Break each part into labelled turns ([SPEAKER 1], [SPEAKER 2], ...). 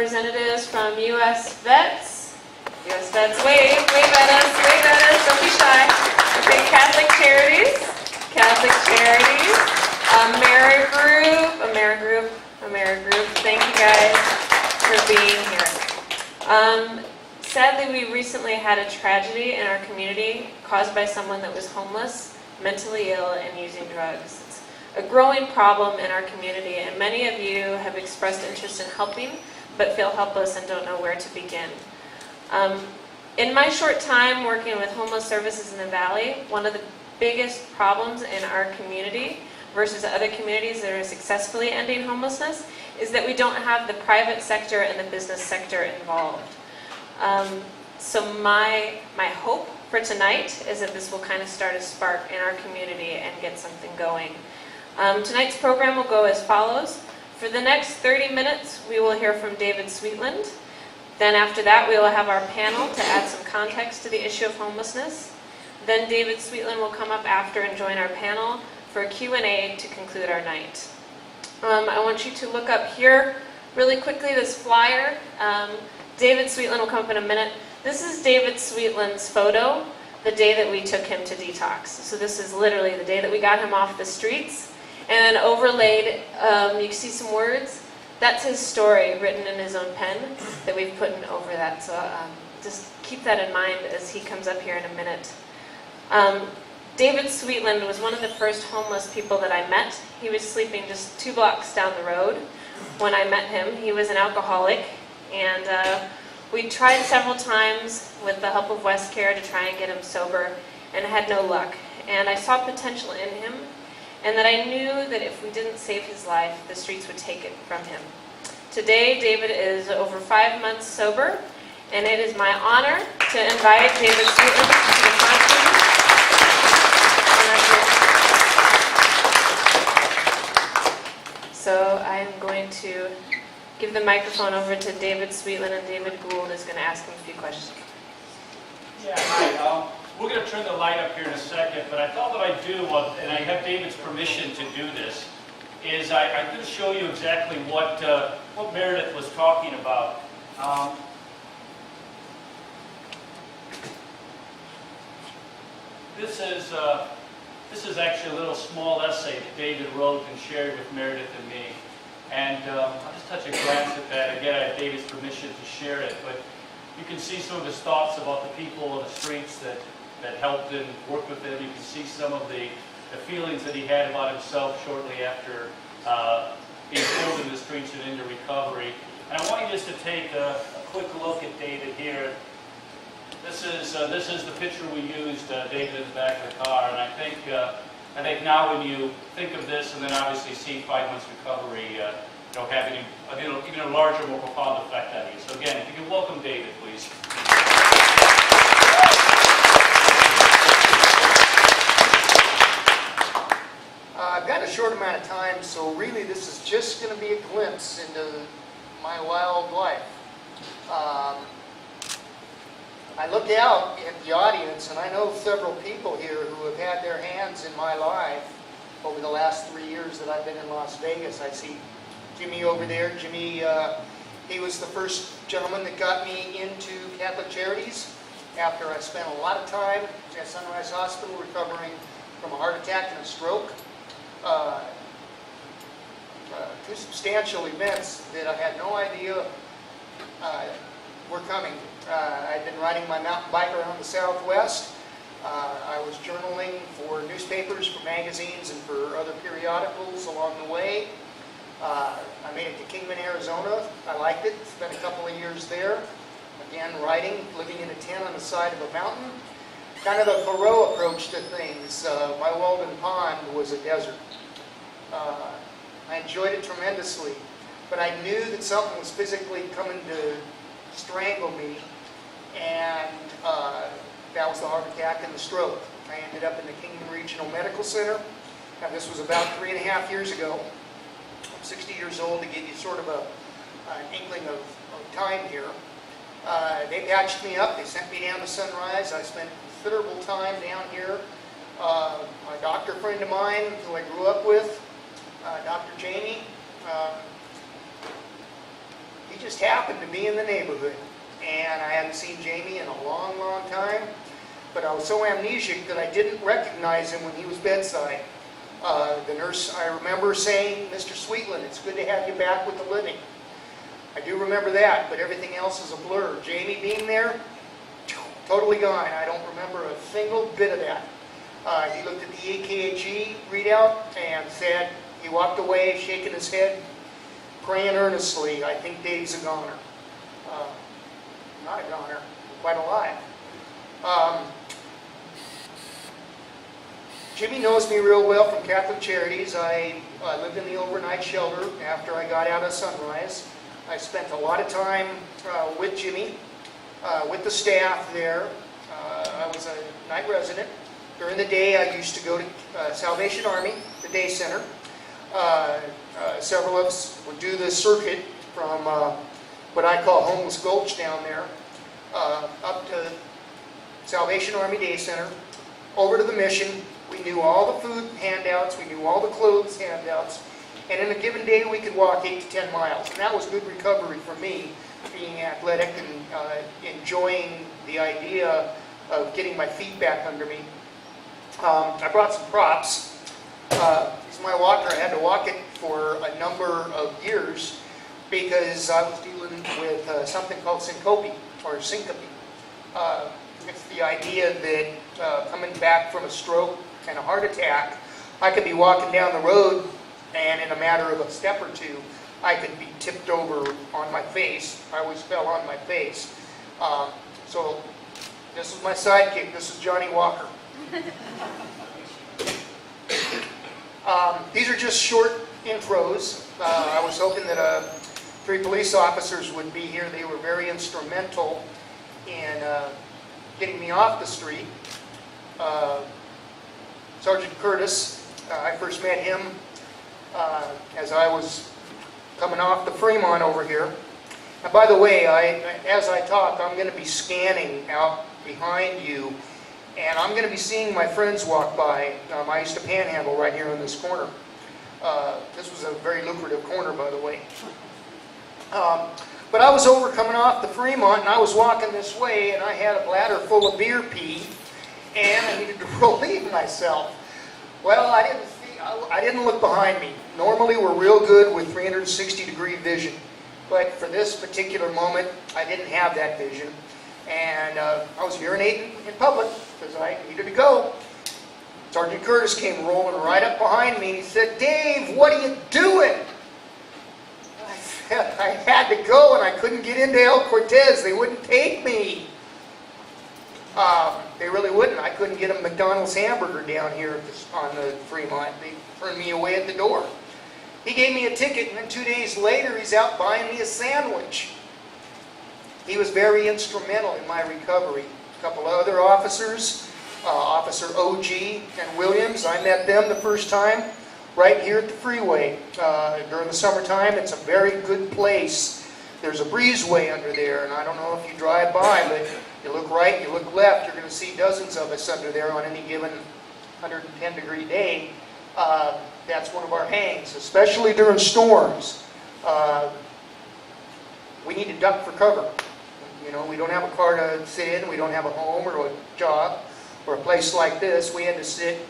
[SPEAKER 1] Representatives from U.S. Vets. U.S. Vets, wave at us, don't be shy. Okay, Catholic Charities. AmeriGroup. Thank you guys for being here. Sadly, we recently had a tragedy in our community caused by someone that was homeless, mentally ill, and using drugs. It's a growing problem in our community, and many of you have expressed interest in helping, but feel helpless and don't know where to begin. In my short time working with homeless services in the Valley, one of the biggest problems in our community versus other communities that are successfully ending homelessness is that we don't have the private sector and the business sector involved. So my hope for tonight is that this will kind of start a spark in our community and get something going. Tonight's program will go as follows. For the next 30 minutes, we will hear from David Sweetland. Then after that, we will have our panel to add some context to the issue of homelessness. Then David Sweetland will come up after and join our panel for a Q&A to conclude our night. I want you to look up here really quickly, this flyer. David Sweetland will come up in a minute. This is David Sweetland's photo the day that we took him to detox. So this is literally the day that we got him off the streets. And then overlaid, you can see some words. That's his story written in his own pen that we've put in over that. So just keep that in mind as he comes up here in a minute. David Sweetland was one of the first homeless people that I met. He was sleeping just 2 blocks down the road when I met him. He was an alcoholic, and we tried several times with the help of West Care to try and get him sober, and had no luck. And I saw potential in him, and that I knew that if we didn't save his life, the streets would take it from him. Today, David is over 5 months sober, and it is my honor to invite David Sweetland to the front. So I'm going to give the microphone over to David Sweetland, and David Gould is going to ask him a few questions.
[SPEAKER 2] Yeah, hi. We're going to turn the light up here in a second, but I thought what I'd do, and I have David's permission to do this, is I'm going to show you exactly what Merideth was talking about. This is actually a little small essay that David wrote and shared with Merideth and me. And I'll just touch a glance at that. Again, I have David's permission to share it, but you can see some of his thoughts about the people on the streets that helped him, worked with him. You can see some of the feelings that he had about himself shortly after being pulled in the streets and into recovery. And I want you just to take a quick look at David here. This is the picture we used, David in the back of the car, and I think now when you think of this and then obviously see 5 months recovery, having even a larger, more profound effect on you. So again, if you can welcome David, please.
[SPEAKER 3] I've got a short amount of time, so really this is just going to be a glimpse into my wild life. I look out at the audience, and I know several people here who have had their hands in my life over the last 3 years that I've been in Las Vegas. I see Jimmy over there. Jimmy, he was the first gentleman that got me into Catholic Charities after I spent a lot of time at Sunrise Hospital recovering from a heart attack and a stroke. Two substantial events that I had no idea were coming. I'd been riding my mountain bike around the Southwest. I was journaling for newspapers, for magazines, and for other periodicals along the way. I made it to Kingman, Arizona. I liked it. Spent a couple of years there. Again, riding, living in a tent on the side of a mountain. Kind of a Thoreau approach to things. My Walden Pond was a desert. I enjoyed it tremendously, but I knew that something was physically coming to strangle me, and that was the heart attack and the stroke. I ended up in the Kingman Regional Medical Center. Now, this was about 3.5 years ago. I'm 60 years old, to give you sort of an inkling of time here. They patched me up. They sent me down to Sunrise. I spent considerable time down here. A doctor friend of mine who I grew up with, Dr. Jamie, he just happened to be in the neighborhood. And I hadn't seen Jamie in a long, long time. But I was so amnesic that I didn't recognize him when he was bedside. The nurse, I remember saying, "Mr. Sweetland, it's good to have you back with the living." I do remember that, but everything else is a blur. Jamie being there, totally gone. I don't remember a single bit of that. He looked at the EKG readout and said, he walked away shaking his head, praying earnestly, "I think Dave's a goner." Not a goner, quite alive. Jimmy knows me real well from Catholic Charities. I lived in the overnight shelter after I got out of Sunrise. I spent a lot of time with Jimmy, with the staff there. I was a night resident. During the day, I used to go to Salvation Army, the day center. Several of us would do the circuit from what I call Homeless Gulch down there, up to Salvation Army Day Center, over to the mission. We knew all the food handouts, we knew all the clothes handouts, and in a given day we could walk 8 to 10 miles. And that was good recovery for me, being athletic and enjoying the idea of getting my feet back under me. I brought some props. This is my walker. I had to walk it for a number of years because I was dealing with something called syncope or syncope. It's the idea that coming back from a stroke and a heart attack, I could be walking down the road and in a matter of a step or two, I could be tipped over on my face. I always fell on my face. So this is my sidekick. This is Johnny Walker. These are just short intros. I was hoping that 3 police officers would be here. They were very instrumental in getting me off the street. Sergeant Curtis, I first met him as I was coming off the Fremont over here. And by the way, as I talk, I'm going to be scanning out behind you, and I'm going to be seeing my friends walk by. I used to panhandle right here in this corner. This was a very lucrative corner, by the way. But I was coming off the Fremont, and I was walking this way, and I had a bladder full of beer pee, and I needed to relieve myself. Well, I didn't look behind me. Normally, we're real good with 360-degree vision, but for this particular moment, I didn't have that vision, and I was urinating in public because I needed to go. Sergeant Curtis came rolling right up behind me, and he said, "Dave, what are you doing?" I had to go, and I couldn't get into El Cortez. They wouldn't take me. They really wouldn't. I couldn't get a McDonald's hamburger down here on the Fremont. They turned me away at the door. He gave me a ticket, and then 2 days later, he's out buying me a sandwich. He was very instrumental in my recovery. A couple of other officers, Officer O.G. and Williams, I met them the first time right here at the freeway. During the summertime, it's a very good place. There's a breezeway under there, and I don't know if you drive by, but you look right, you look left, you're going to see dozens of us under there on any given 110-degree day. That's one of our hangs, especially during storms. We need to duck for cover. You know, we don't have a car to sit in, we don't have a home or a job or a place like this. We had to sit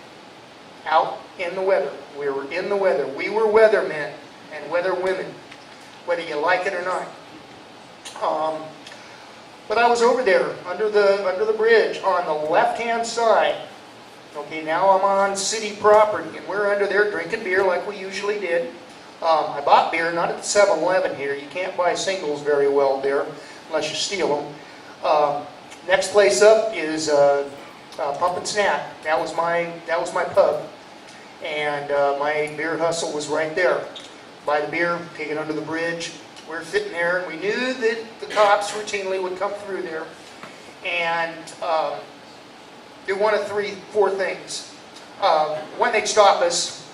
[SPEAKER 3] out in the weather. We were in the weather. We were weathermen and weatherwomen, whether you like it or not. But I was over there under the bridge on the left-hand side. Okay, now I'm on city property, and we're under there drinking beer like we usually did. I bought beer, not at the 7-Eleven here. You can't buy singles very well there unless you steal them. Next place up is Pump and Snack. That was my pub, and my beer hustle was right there. Buy the beer, take it under the bridge. We're sitting there, and we knew that the cops routinely would come through there and do one of 4 things. When they'd stop us,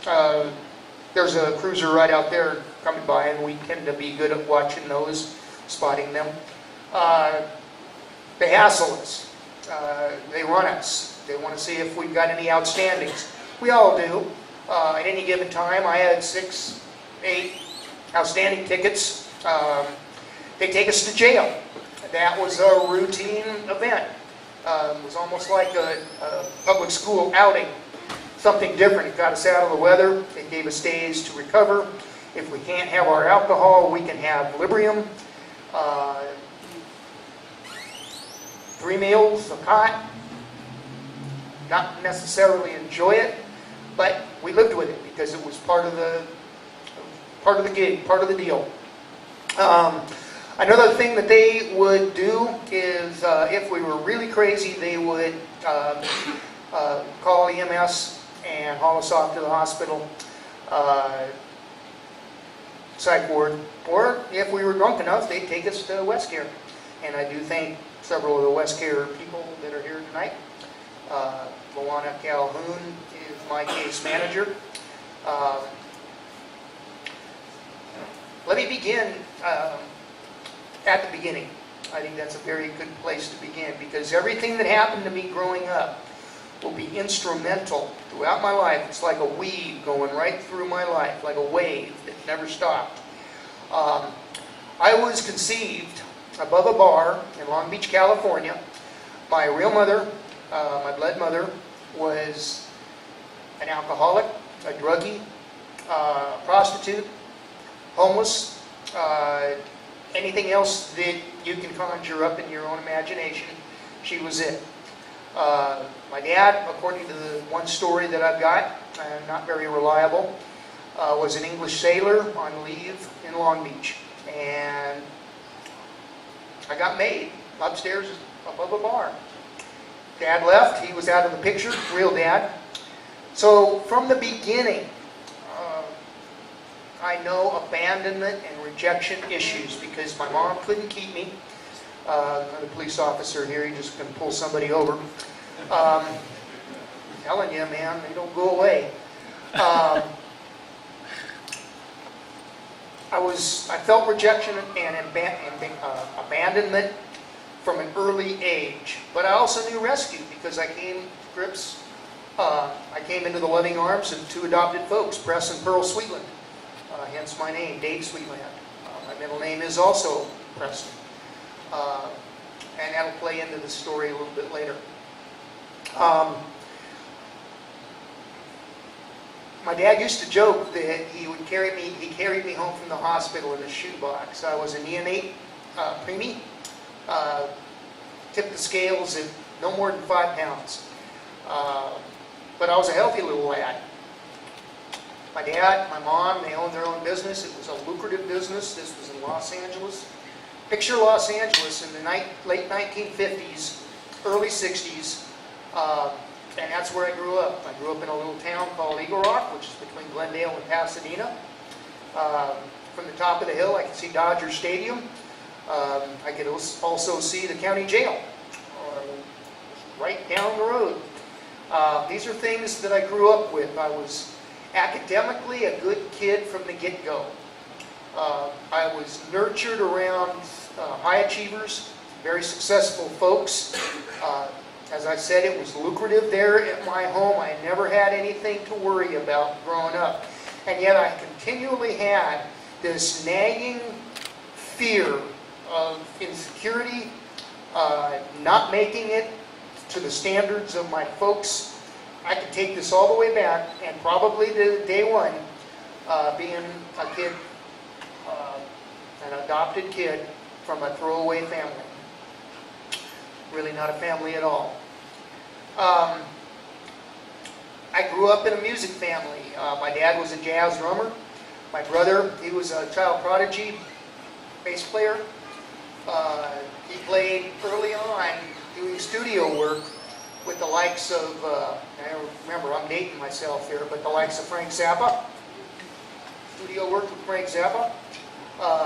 [SPEAKER 3] there's a cruiser right out there coming by, and we tend to be good at watching those, spotting them. They hassle us. They run us. They want to see if we've got any outstandings. We all do. At any given time, I had 6, 8 outstanding tickets. they take us to jail. That was a routine event. It was almost like a public school outing. Something different. It got us out of the weather. It gave us days to recover. If we can't have our alcohol, we can have Librium. 3 meals, a cot. Not necessarily enjoy it, but we lived with it because it was part of the gig, part of the deal. Another thing that they would do is, if we were really crazy, they would call EMS and haul us off to the hospital, psych ward, or if we were drunk enough, they'd take us to West Care. And I do thank several of the West Care people that are here tonight. Luana Calhoun is my case manager. Let me begin at the beginning. I think that's a very good place to begin because everything that happened to me growing up will be instrumental throughout my life. It's like a weave going right through my life, like a wave that never stopped. I was conceived above a bar in Long Beach, California. My real mother, my blood mother, was an alcoholic, a druggie, prostitute, homeless, anything else that you can conjure up in your own imagination, she was it. My dad, according to the one story that I've got, not very reliable, was an English sailor on leave in Long Beach. And I got made upstairs above a bar. Dad left, he was out of the picture, real dad. So from the beginning, I know abandonment and rejection issues because my mom couldn't keep me. The police officer here, he just can pull somebody over. Telling you, man, they don't go away. I felt rejection and abandonment from an early age, but I also knew rescue because I came to grips. I came into the loving arms of 2 adopted folks, Press and Pearl Sweetland. Hence my name, Dave Sweetland. My middle name is also Preston. And that'll play into the story a little bit later. My dad used to joke that he carried me home from the hospital in a shoebox. I was a neonate preemie, tipped the scales at no more than 5 pounds. But I was a healthy little lad. My dad, my mom, they owned their own business. It was a lucrative business. This was in Los Angeles. Picture Los Angeles in the late 1950s, early 60s, and that's where I grew up. I grew up in a little town called Eagle Rock, which is between Glendale and Pasadena. From the top of the hill, I could see Dodger Stadium. I could also see the county jail right down the road. These are things that I grew up with. I was academically a good kid from the get-go. I was nurtured around high achievers, very successful folks. As I said, it was lucrative there at my home. I never had anything to worry about growing up. And yet I continually had this nagging fear of insecurity, not making it to the standards of my folks. I could take this all the way back, and probably to day one, being a kid, an adopted kid from a throwaway family. Really not a family at all. I grew up in a music family. My dad was a jazz drummer. My brother, he was a child prodigy, bass player. He played early on doing studio work with the likes of, remember I'm dating myself here, but the likes of Frank Zappa. Studio work with Frank Zappa.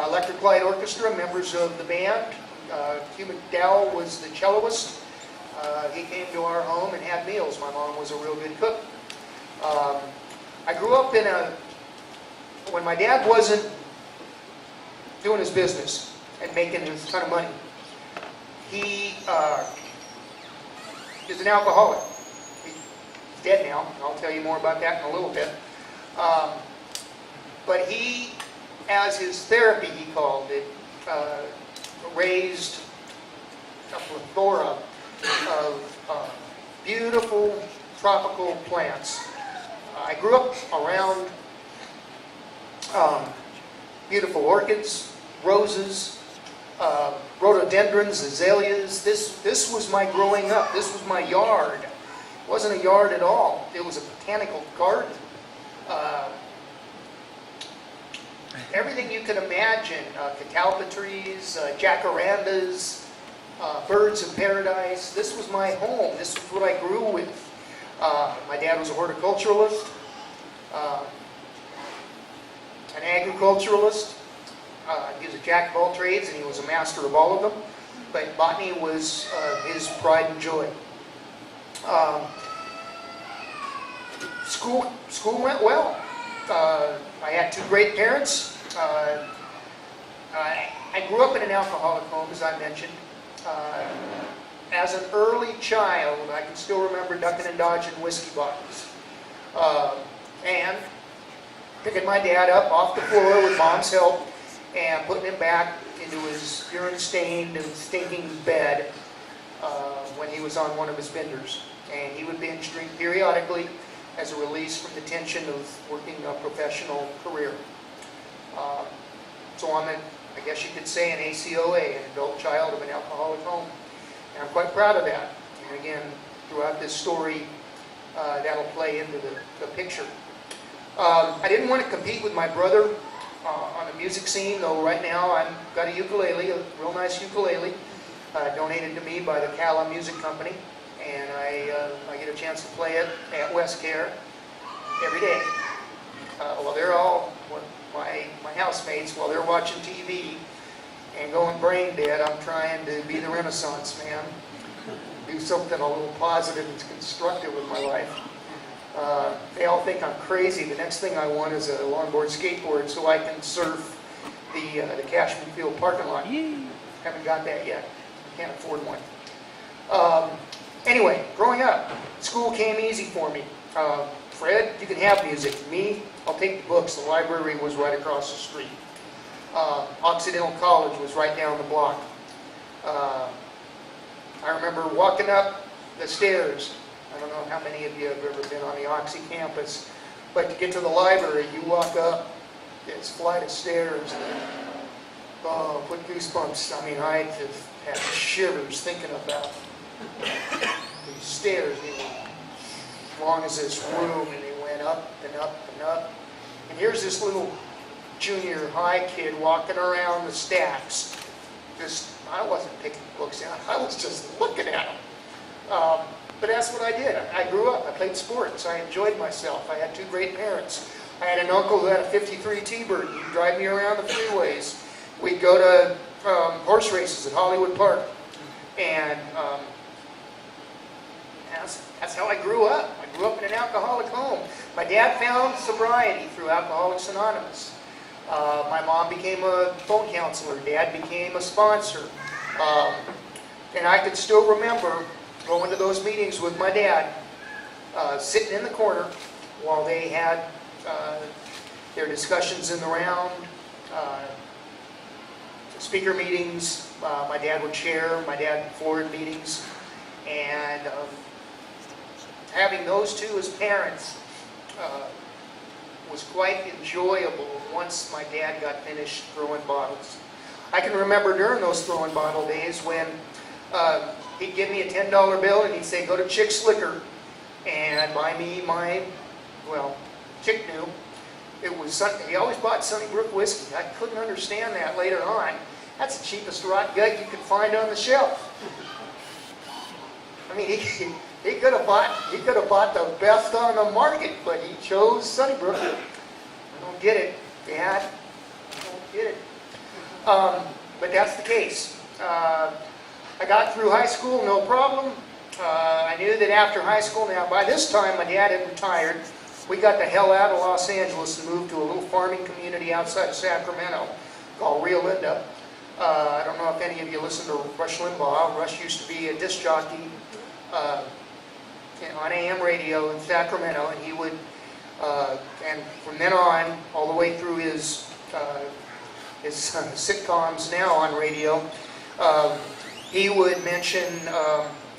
[SPEAKER 3] Electric Light Orchestra, members of the band. Hugh McDowell was the celloist. He came to our home and had meals. My mom was a real good cook. I grew up when my dad wasn't doing his business and making a ton of money, he is an alcoholic. He's dead now. I'll tell you more about that in a little bit. But he, as his therapy, he called it, raised a plethora of beautiful tropical plants. I grew up around beautiful orchids, roses, rhododendrons, azaleas. This was my growing up. This was my yard. It wasn't a yard at all. It was a botanical garden. Everything you can imagine, catalpa trees, jacarandas, birds of paradise. This was my home. This was what I grew with. My dad was a horticulturalist, an agriculturalist. He was a jack of all trades and he was a master of all of them. But botany was his pride and joy. School went well. I had two great parents. I grew up in an alcoholic home, as I mentioned. As an early child, I can still remember ducking and dodging whiskey bottles. And picking my dad up off the floor with Mom's help and putting him back into his urine-stained and stinking bed when he was on one of his benders. And he would binge drink periodically as a release from the tension of working a professional career. So I'm, I guess you could say, an ACOA, an adult child of an alcoholic home. And I'm quite proud of that. And again, throughout this story, that'll play into the picture. I didn't want to compete with my brother on the music scene, though right now I've got a ukulele, a real nice ukulele, donated to me by the Cala Music Company. And I get a chance to play it at West Care every day. While they're all, my housemates, while they're watching TV and going brain dead, I'm trying to be the Renaissance man, do something a little positive and constructive with my life. They all think I'm crazy. The next thing I want is a longboard skateboard so I can surf the Cashman Field parking lot. Haven't got that yet. Can't afford one. Anyway, growing up, school came easy for me. Fred, you can have music. Me, I'll take the books. The library was right across the street. Occidental College was right down the block. I remember walking up the stairs. I don't know how many of you have ever been on the Oxy campus, but to get to the library, you walk up this flight of stairs and put goosebumps. I mean, I just had shivers thinking about these stairs. They were as long as this room, and they went up and up and up. And here's this little junior high kid walking around the stacks. I wasn't picking books out. I was just looking at them. But that's what I did. I grew up. I played sports. I enjoyed myself. I had two great parents. I had an uncle who had a 53 T-Bird. He'd drive me around the freeways. We'd go to horse races at Hollywood Park. And that's how I grew up. I grew up in an alcoholic home. My dad found sobriety through Alcoholics Anonymous. My mom became a phone counselor. Dad became a sponsor. And I could still remember going to those meetings with my dad, sitting in the corner while they had their discussions in the round, speaker meetings. My dad would chair, my dad forward meetings, and having those two as parents was quite enjoyable once my dad got finished throwing bottles. I can remember during those throwing bottle days when he'd give me a $10 bill and he'd say, go to Chick's Liquor and buy me my, well, Chick knew. It was, he always bought Sunnybrook whiskey. I couldn't understand that later on. That's the cheapest rot gut you could find on the shelf. I mean, he could have bought the best on the market, but he chose Sunnybrook. I don't get it, Dad. I don't get it. But that's the case. I got through high school, no problem. I knew that after high school, now by this time my dad had retired. We got the hell out of Los Angeles and moved to a little farming community outside of Sacramento called Rio Linda. I don't know if any of you listen to Rush Limbaugh. Rush used to be a disc jockey on AM radio in Sacramento, and he would, and from then on, all the way through his his sitcoms now on radio, he would mention,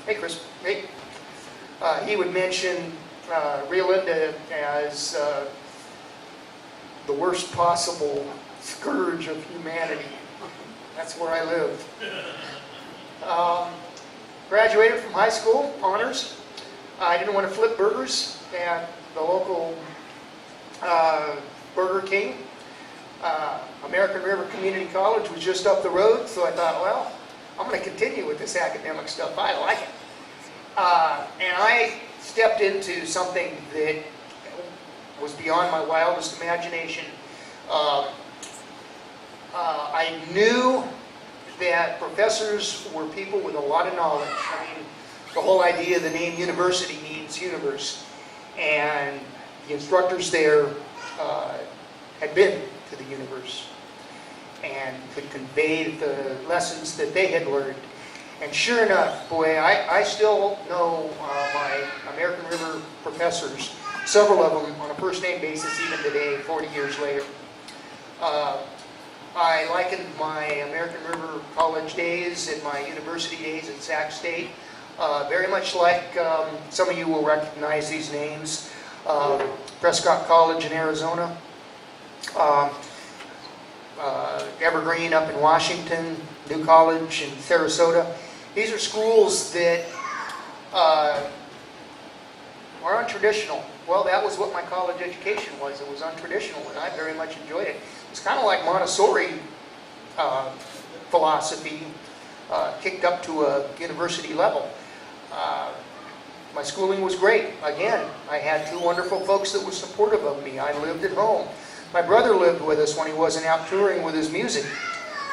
[SPEAKER 3] hey Chris, hey, he would mention Rio Linda as the worst possible scourge of humanity. That's where I lived. Graduated from high school, honors. I didn't want to flip burgers at the local Burger King. American River Community College was just up the road, so I thought, well, I'm going to continue with this academic stuff. I like it. And I stepped into something that was beyond my wildest imagination. I knew that professors were people with a lot of knowledge. I mean, the whole idea of the name university means universe. And the instructors there had been to the universe and could convey the lessons that they had learned. And sure enough, boy, I still know my American River professors, several of them on a first name basis even today, 40 years later. I likened my American River College days and my university days at Sac State very much like some of you will recognize these names. Prescott College in Arizona, Evergreen up in Washington, New College in Sarasota. These are schools that are untraditional. Well, that was what my college education was. It was untraditional, and I very much enjoyed it. It's kind of like Montessori philosophy kicked up to a university level. My schooling was great. Again, I had two wonderful folks that were supportive of me. I lived at home. My brother lived with us when he wasn't out touring with his music.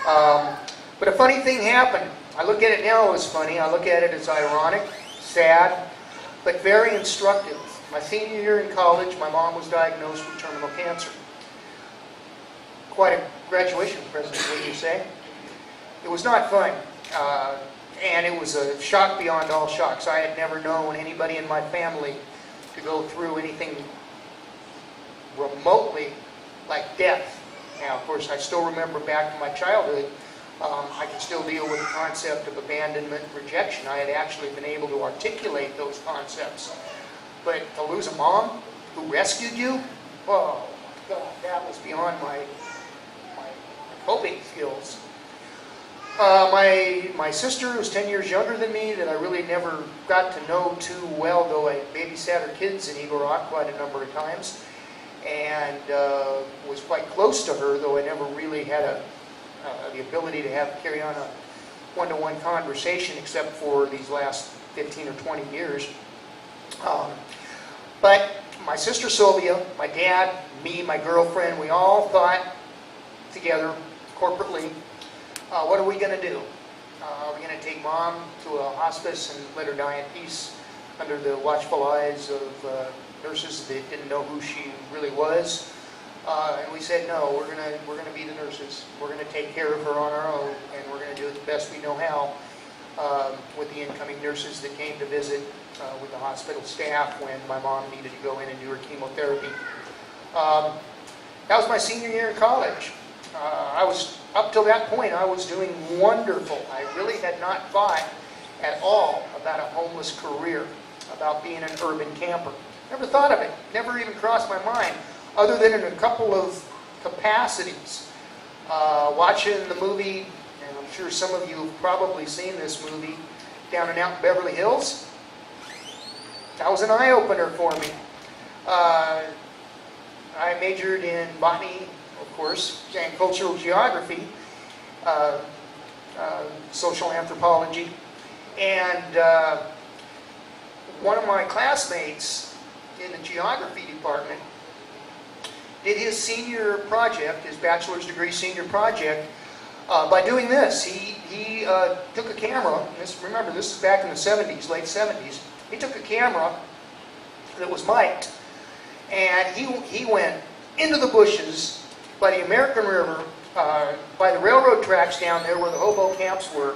[SPEAKER 3] But a funny thing happened. I look at it now as funny. I look at it as ironic, sad, but very instructive. My senior year in college, my mom was diagnosed with terminal cancer. Quite a graduation present, wouldn't you say? It was not fun. And it was a shock beyond all shocks. I had never known anybody in my family to go through anything remotely like death. Now, of course, I still remember back to my childhood, I can still deal with the concept of abandonment and rejection. I had actually been able to articulate those concepts. But to lose a mom who rescued you, oh, God, that was beyond my coping skills. My sister was 10 years younger than me that I really never got to know too well, though I babysat her kids in Eagle Rock quite a number of times, and was quite close to her, though I never really had the ability to carry on a one-to-one conversation except for these last 15 or 20 years. But my sister Sylvia, my dad, me, my girlfriend, we all thought together corporately, what are we going to do? Are we going to take Mom to a hospice and let her die in peace under the watchful eyes of nurses that didn't know who she really was? And we said, no, we're going to be the nurses. We're going to take care of her on our own, and we're going to do it the best we know how with the incoming nurses that came to visit with the hospital staff when my mom needed to go in and do her chemotherapy. That was my senior year in college. Up till that point, I was doing wonderful. I really had not thought at all about a homeless career, about being an urban camper. Never thought of it. Never even crossed my mind, other than in a couple of capacities. Watching the movie, and I'm sure some of you have probably seen this movie, Down and Out in Beverly Hills. That was an eye-opener for me. I majored in botany, of course, and cultural geography, social anthropology, and one of my classmates in the geography department did his senior project, his bachelor's degree senior project, by doing this. He took a camera, remember this is back in the 70s, late 70s, he took a camera that was mic'd, and he went into the bushes by the American River, by the railroad tracks down there where the hobo camps were,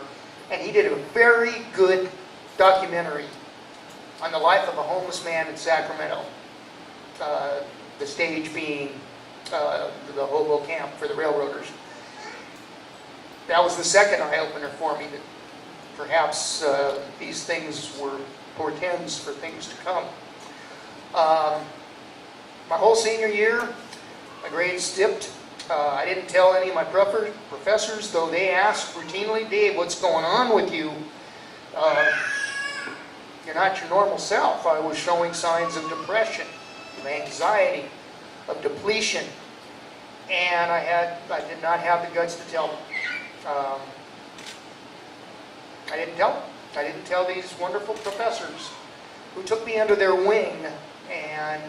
[SPEAKER 3] and he did a very good documentary on the life of a homeless man in Sacramento. The stage being the hobo camp for the railroaders. that was the second eye-opener for me, that perhaps these things were portends for things to come. My whole senior year, my grades dipped. I didn't tell any of my professors, though they asked routinely, "Dave, what's going on with you? You're not your normal self." I was showing signs of depression, of anxiety, of depletion, and I did not have the guts to tell them. I didn't tell them. I didn't tell these wonderful professors who took me under their wing and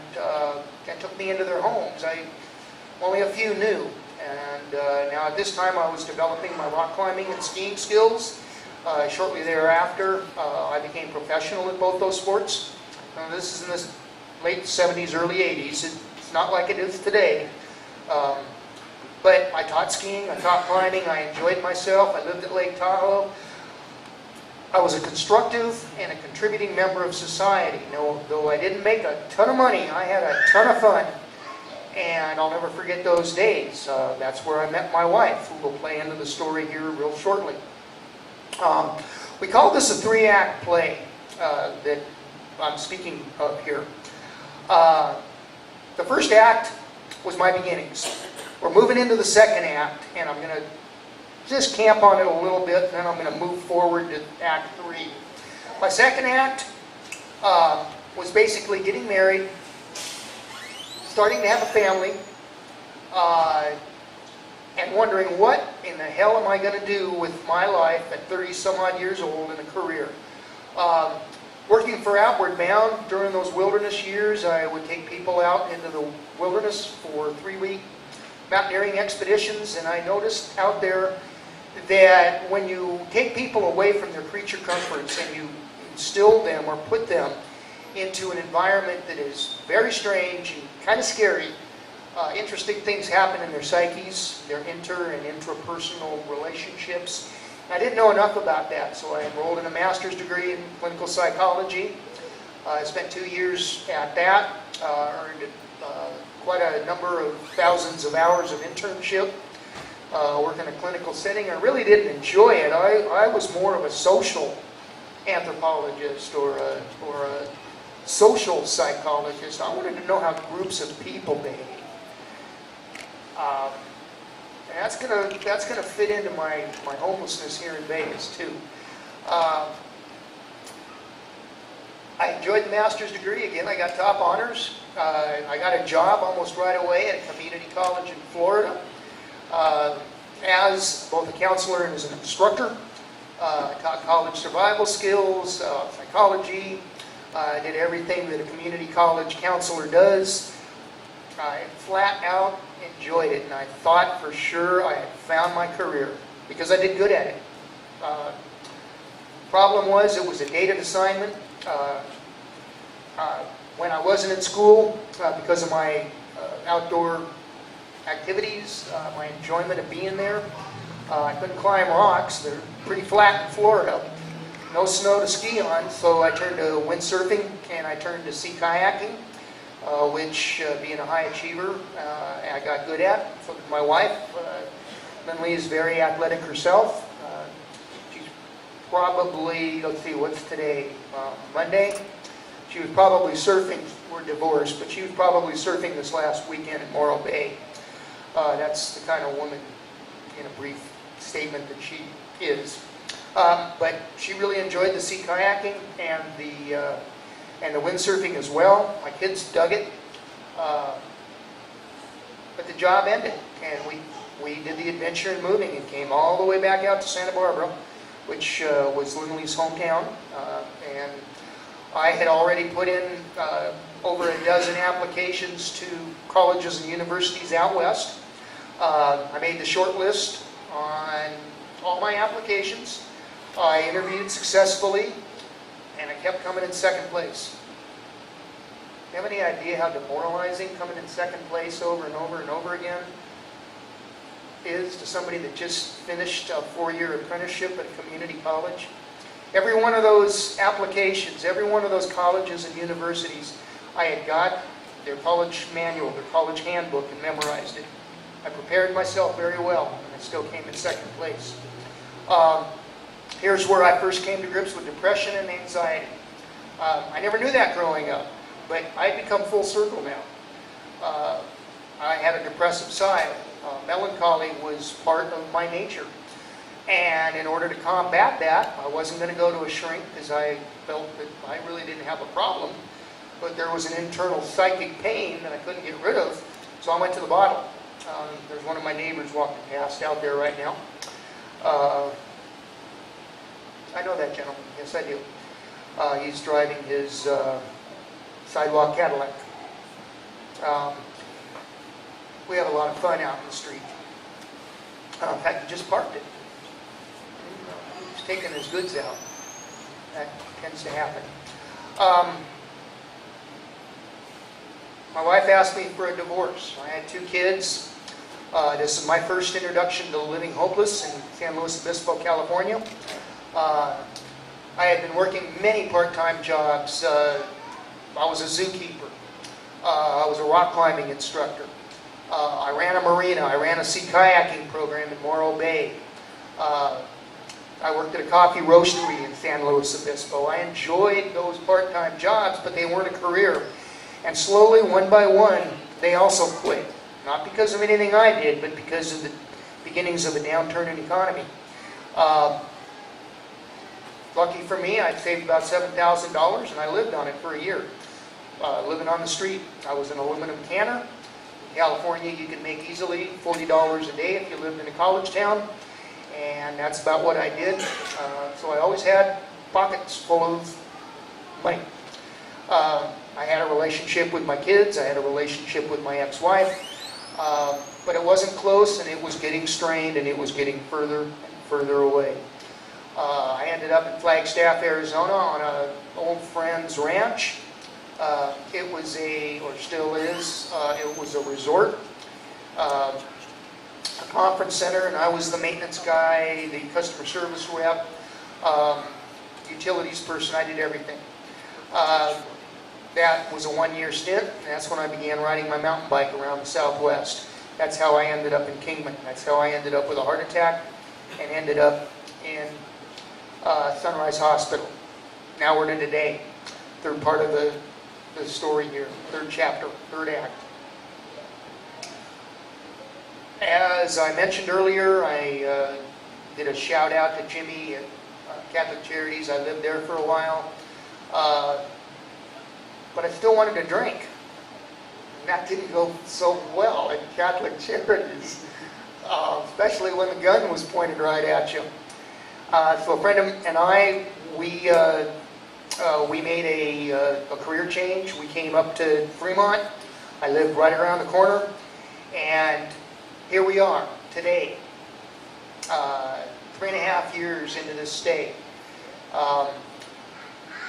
[SPEAKER 3] took me into their homes. Only a few knew. And now at this time I was developing my rock climbing and skiing skills. Shortly thereafter, I became professional in both those sports. This is in the late 70s, early 80s. It's not like it is today. But I taught skiing, I taught climbing, I enjoyed myself. I lived at Lake Tahoe. I was a constructive and a contributing member of society. Though I didn't make a ton of money, I had a ton of fun. And I'll never forget those days. That's where I met my wife, who will play into the story here real shortly. We call this a 3-act play that I'm speaking of here. The first act was my beginnings. We're moving into the second act, and I'm going to just camp on it a little bit, and then I'm going to move forward to Act 3. My second act was basically getting married, starting to have a family, and wondering what in the hell am I going to do with my life at 30 some odd years old in a career. Working for Outward Bound during those wilderness years, I would take people out into the wilderness for 3-week mountaineering expeditions, and I noticed out there that when you take people away from their creature comforts and you instill them or put them into an environment that is very strange and kind of scary, interesting things happen in their psyches, their inter- and intrapersonal relationships. I didn't know enough about that, so I enrolled in a master's degree in clinical psychology. I spent 2 years at that, earned quite a number of thousands of hours of internship, working in a clinical setting. I really didn't enjoy it. I was more of a social anthropologist or a social psychologist. I wanted to know how groups of people behave. And that's gonna fit into my homelessness here in Vegas too. I enjoyed the master's degree. Again, I got top honors. I got a job almost right away at a community college in Florida as both a counselor and as an instructor. I taught college survival skills, psychology. I did everything that a community college counselor does. I flat out enjoyed it, and I thought for sure I had found my career because I did good at it. Problem was, it was a dated assignment. When I wasn't in school, because of my outdoor activities, my enjoyment of being there, I couldn't climb rocks. They're pretty flat in Florida. No snow to ski on, so I turned to windsurfing and I turned to sea kayaking, which, being a high achiever, I got good at. So did my wife. Lindley is very athletic herself. She's probably, let's see, what's today? Monday? She was probably surfing. We're divorced, but she was probably surfing this last weekend in Morro Bay. That's the kind of woman, in a brief statement, that she is. But she really enjoyed the sea kayaking and the windsurfing as well. My kids dug it. But the job ended, and we did the adventure in moving and came all the way back out to Santa Barbara, which was Lindley's hometown. And I had already put in over a dozen applications to colleges and universities out west. I made the short list on all my applications. I interviewed successfully, and I kept coming in second place. Do you have any idea how demoralizing coming in second place over and over and over again is to somebody that just finished a 4-year apprenticeship at a community college? Every one of those applications, every one of those colleges and universities, I had got their college manual, their college handbook, and memorized it. I prepared myself very well, and I still came in second place. Here's where I first came to grips with depression and anxiety. I never knew that growing up, but I've become full circle now. I had a depressive side. Melancholy was part of my nature. And in order to combat that, I wasn't going to go to a shrink because I felt that I really didn't have a problem. But there was an internal psychic pain that I couldn't get rid of, so I went to the bottle. There's one of my neighbors walking past out there right now. I know that gentleman. Yes, I do. He's driving his sidewalk Cadillac. We have a lot of fun out in the street. In fact, he just parked it. He's taking his goods out. That tends to happen. My wife asked me for a divorce. I had 2 kids. This is my first introduction to living hopeless in San Luis Obispo, California. I had been working many part-time jobs. I was a zookeeper. I was a rock climbing instructor. I ran a marina. I ran a sea kayaking program in Morro Bay. I worked at a coffee roastery in San Luis Obispo. I enjoyed those part-time jobs, but they weren't a career. And slowly, one by one, they also quit. Not because of anything I did, but because of the beginnings of a downturn in economy. Lucky for me, I'd saved about $7,000 and I lived on it for a year. Living on the street. I was an aluminum canner. In California, you can make easily $40 a day if you lived in a college town. And that's about what I did. So I always had pockets full of money. I had a relationship with my kids. I had a relationship with my ex-wife. But it wasn't close, and it was getting strained, and it was getting further and further away. I ended up in Flagstaff, Arizona on an old friend's ranch. It was or still is, it was a resort, a conference center, and I was the maintenance guy, the customer service rep, utilities person. I did everything. That was a 1-year stint, and that's when I began riding my mountain bike around the Southwest. That's how I ended up in Kingman. That's how I ended up with a heart attack and ended up in Sunrise Hospital. Now we're to today. Third part of the story here. Third chapter, third act. As I mentioned earlier, I did a shout out to Jimmy at Catholic Charities. I lived there for a while. But I still wanted to drink. And that didn't go so well at Catholic Charities, especially when the gun was pointed right at you. So a friend and I, we made a career change. We came up to Fremont. I lived right around the corner. And here we are today, 3.5 years into this stay.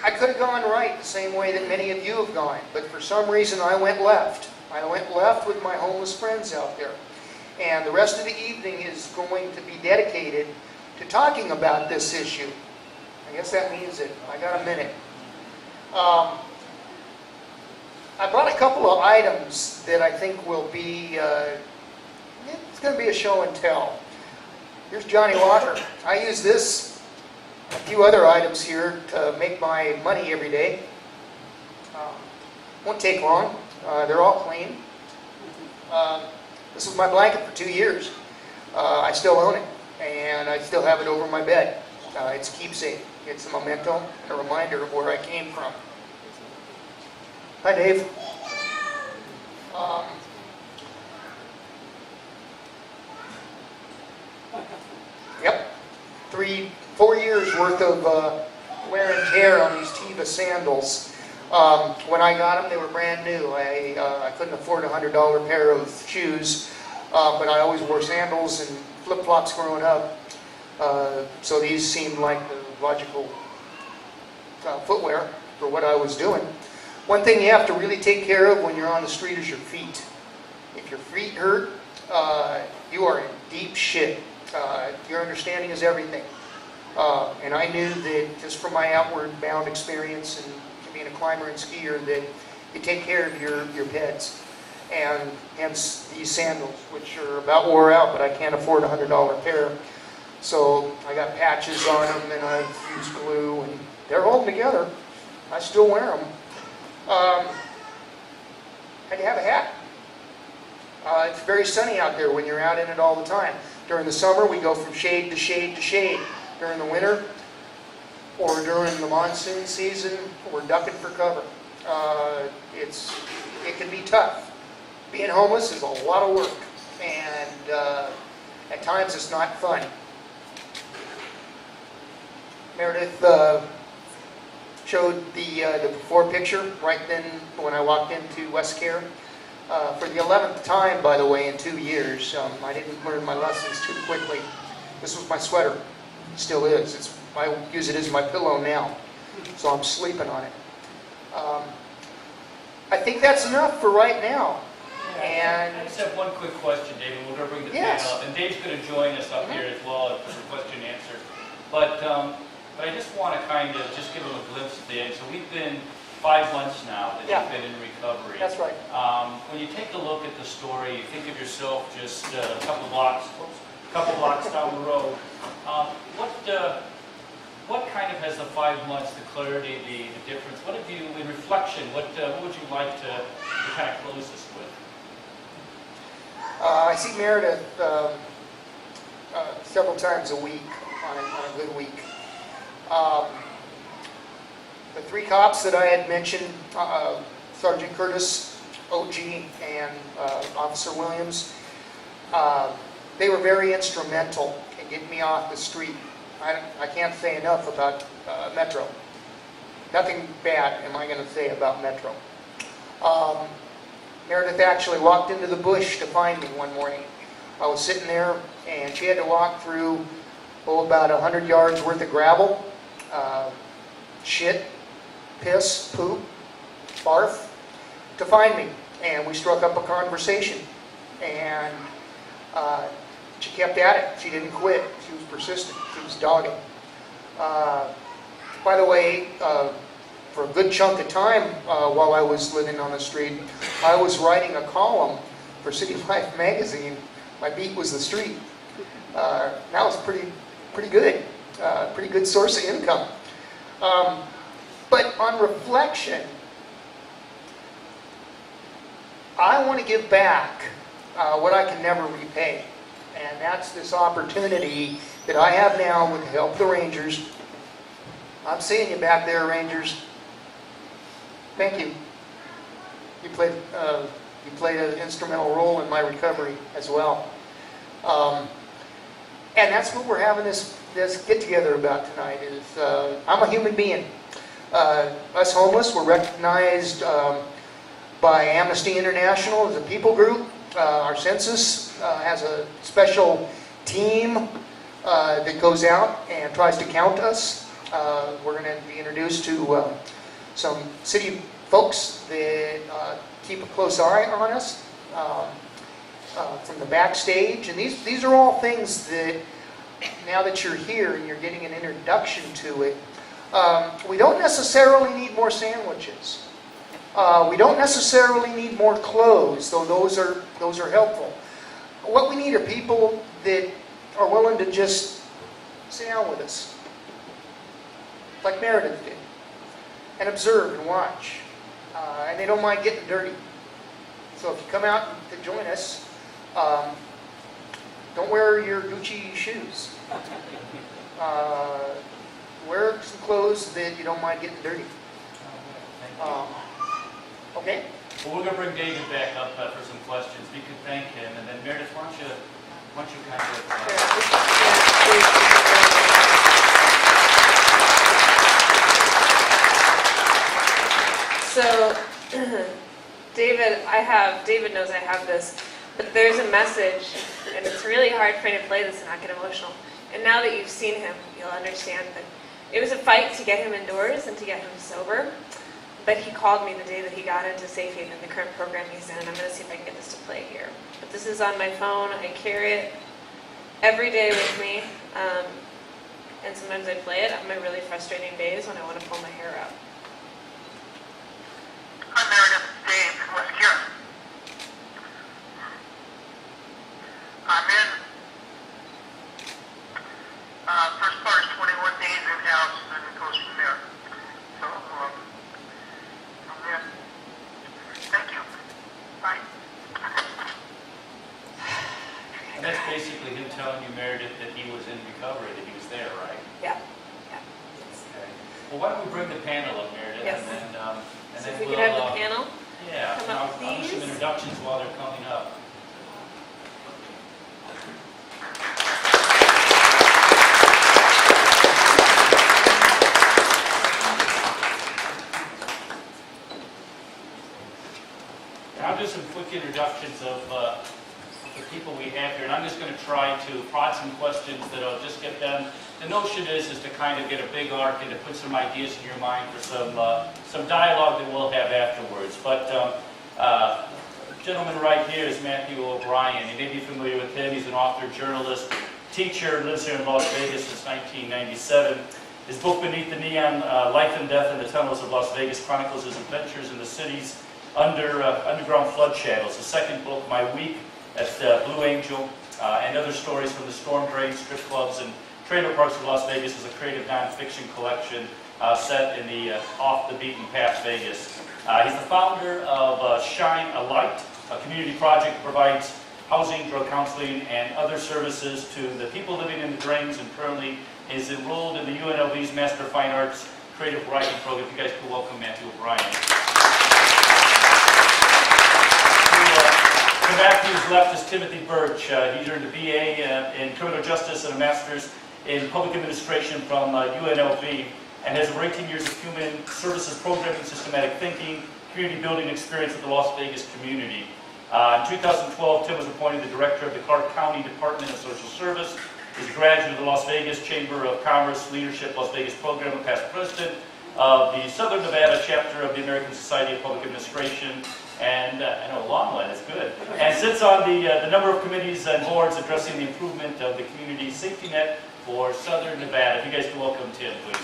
[SPEAKER 3] I could have gone right the same way that many of you have gone, but for some reason I went left. I went left with my homeless friends out there. And the rest of the evening is going to be dedicated to talking about this issue. I guess that means that I got a minute. I brought a couple of items that I think will be, it's going to be a show and tell. Here's Johnny Walker. I use this, a few other items here to make my money every day. Won't take long. They're all clean. This was my blanket for 2 years. I still own it, and I still have it over my bed. It's a keepsake. It's a memento, a reminder of where I came from. Hi, Dave. Yep. 4 years worth of wear and tear on these Teva sandals. When I got them, they were brand new. I couldn't afford a $100 pair of shoes, but I always wore sandals and flip-flops growing up. So these seemed like the logical footwear for what I was doing. One thing you have to really take care of when you're on the street is your feet. If your feet hurt, you are in deep shit. Your understanding is everything. And I knew that just from my outward bound experience and being a climber and skier that you take care of your pets. and hence these sandals, which are about wore out, but I can't afford a $100 pair. So I got patches on them, and I've used glue, and they're holding together. I still wear them. And you have a hat. It's very sunny out there when you're out in it all the time. During the summer, we go from shade to shade to shade. During the winter, or during the monsoon season, we're ducking for cover. It can be tough. Being homeless is a lot of work, and at times it's not fun. Merideth showed the before picture right then when I walked into West Care. For the 11th time, by the way, in 2 years. I didn't learn my lessons too quickly. This was my sweater. It still is. I use it as my pillow now, so I'm sleeping on it. I think that's enough for right now. And
[SPEAKER 2] I just have one quick question, David. We're going to bring the
[SPEAKER 3] Yes.
[SPEAKER 2] panel up, and Dave's going to join us up here as well for the question and answer. But I just want to kind of just give them a glimpse at the end. So we've been 5 months now that you've been in recovery.
[SPEAKER 3] that's right.
[SPEAKER 2] When you take a look at the story, you think of yourself just a couple blocks down the road. What kind of has the 5 months, the clarity, the difference? What have you, in reflection, what would you like to kind of close this with?
[SPEAKER 3] I see Merideth several times a week on a good week. The 3 cops that I had mentioned, Sergeant Curtis, OG, and Officer Williams, they were very instrumental in getting me off the street. I can't say enough about Metro. Nothing bad am I going to say about Metro. Merideth actually walked into the bush to find me one morning. I was sitting there, and she had to walk through about 100 yards worth of gravel, shit, piss, poop, barf, to find me. And we struck up a conversation. And she kept at it. She didn't quit. She was persistent. She was dogged. By the way, for a good chunk of time while I was living on the street, I was writing a column for City Life magazine. My beat was the street. That was pretty good. Pretty good source of income. But on reflection, I want to give back what I can never repay. And that's this opportunity that I have now with the help of the Rangers. I'm seeing you back there, Rangers. Thank you. You played an instrumental role in my recovery as well. And that's what we're having this get-together about tonight. Is I'm a human being. Us homeless, we're recognized by Amnesty International as a people group. Our census has a special team that goes out and tries to count us. We're going to be introduced to some city folks that keep a close eye on us from the backstage. And these are all things that, now that you're here and you're getting an introduction to it, we don't necessarily need more sandwiches. We don't necessarily need more clothes, though those are helpful. What we need are people that are willing to just sit down with us, like Merideth did, and observe and watch. And they don't mind getting dirty. So if you come out to join us, don't wear your Gucci shoes. Wear some clothes that you don't mind getting dirty. Okay?
[SPEAKER 2] Well, we're going to bring David back up for some questions. We could thank him, and then Merideth, why don't you kind
[SPEAKER 1] So, David knows I have this, but there's a message, and it's really hard for me to play this and not get emotional. And now that you've seen him, you'll understand that it was a fight to get him indoors and to get him sober. But he called me the day that he got into Safe Haven, the current program he's in, and I'm going to see if I can get this to play here. But this is on my phone. I carry it every day with me, and sometimes I play it on my really frustrating days when I want to pull my hair out.
[SPEAKER 4] Hi, Meredith. Dave from West Care.
[SPEAKER 2] you, Meredith, that he was in recovery, that he was there, right?
[SPEAKER 1] Yeah.
[SPEAKER 2] Okay. Well, why don't we bring the panel up, Meredith?
[SPEAKER 1] Yes.
[SPEAKER 2] And
[SPEAKER 1] So
[SPEAKER 2] then
[SPEAKER 1] if we
[SPEAKER 2] we'll,
[SPEAKER 1] could have the panel.
[SPEAKER 2] yeah,
[SPEAKER 1] come
[SPEAKER 2] and
[SPEAKER 1] up,
[SPEAKER 2] I'll do some
[SPEAKER 1] please.
[SPEAKER 2] introductions while they're coming up. I'll do some quick introductions of the people we have here, and I'm just going to try to prod some questions that'll just get them. The notion is to kind of get a big arc and to put some ideas in your mind for some dialogue that we'll have afterwards. But gentleman right here is Matthew O'Brien. You may be familiar with him. He's an author, journalist, teacher, lives here in Las Vegas since 1997. His book, Beneath the Neon, Life and Death in the Tunnels of Las Vegas, chronicles his adventures in the city's underground flood channels. The second book, My Week at Blue Angel, and other stories from the storm drains, strip clubs, and trailer parks of Las Vegas, is a creative nonfiction collection set in the off-the-beaten-path Vegas. He's the founder of Shine a Light, a community project that provides housing, drug counseling, and other services to the people living in the drains, and currently is enrolled in the UNLV's Master of Fine Arts Creative Writing Program. If you guys could welcome Matthew O'Brien. To Matthew's left is Timothy Burch. He earned a BA in Criminal Justice and a Master's in Public Administration from UNLV, and has over 18 years of human services programming, systematic thinking, community building experience with the Las Vegas community. In 2012, Tim was appointed the Director of the Clark County Department of Social Service. He's a graduate of the Las Vegas Chamber of Commerce Leadership Las Vegas Program, and past president of the Southern Nevada chapter of the American Society of Public Administration. And I know a long one, it's good. And sits on the number of committees and boards addressing the improvement of the community safety net for Southern Nevada. If you guys can welcome Tim, please.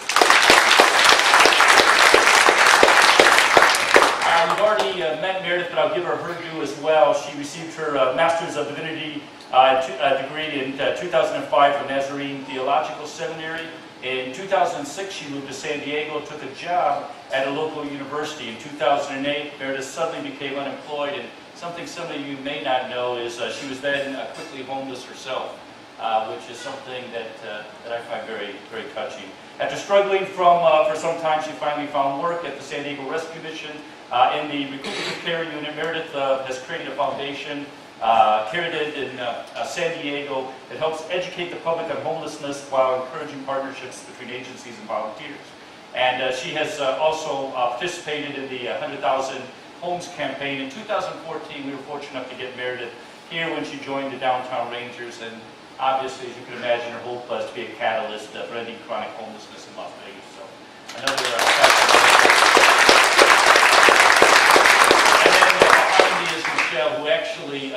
[SPEAKER 2] We've already met Meredith, but I'll give her due as well. She received her Master's of Divinity degree in 2005 from Nazarene Theological Seminary. In 2006, she moved to San Diego, took a job at a local university. In 2008, Meredith suddenly became unemployed, and something some of you may not know is she was then quickly homeless herself, which is something that I find very, very touching. After struggling for some time, she finally found work at the San Diego Rescue Mission in the Recuperative Care Unit. Meredith has created a foundation carried in San Diego that helps educate the public on homelessness while encouraging partnerships between agencies and volunteers. And she has also participated in the 100,000 Homes campaign. In 2014, we were fortunate enough to get Meredith here when she joined the Downtown Rangers, and obviously, as you can imagine, her hope was to be a catalyst for ending chronic homelessness in Las Vegas. So, another Michel, who actually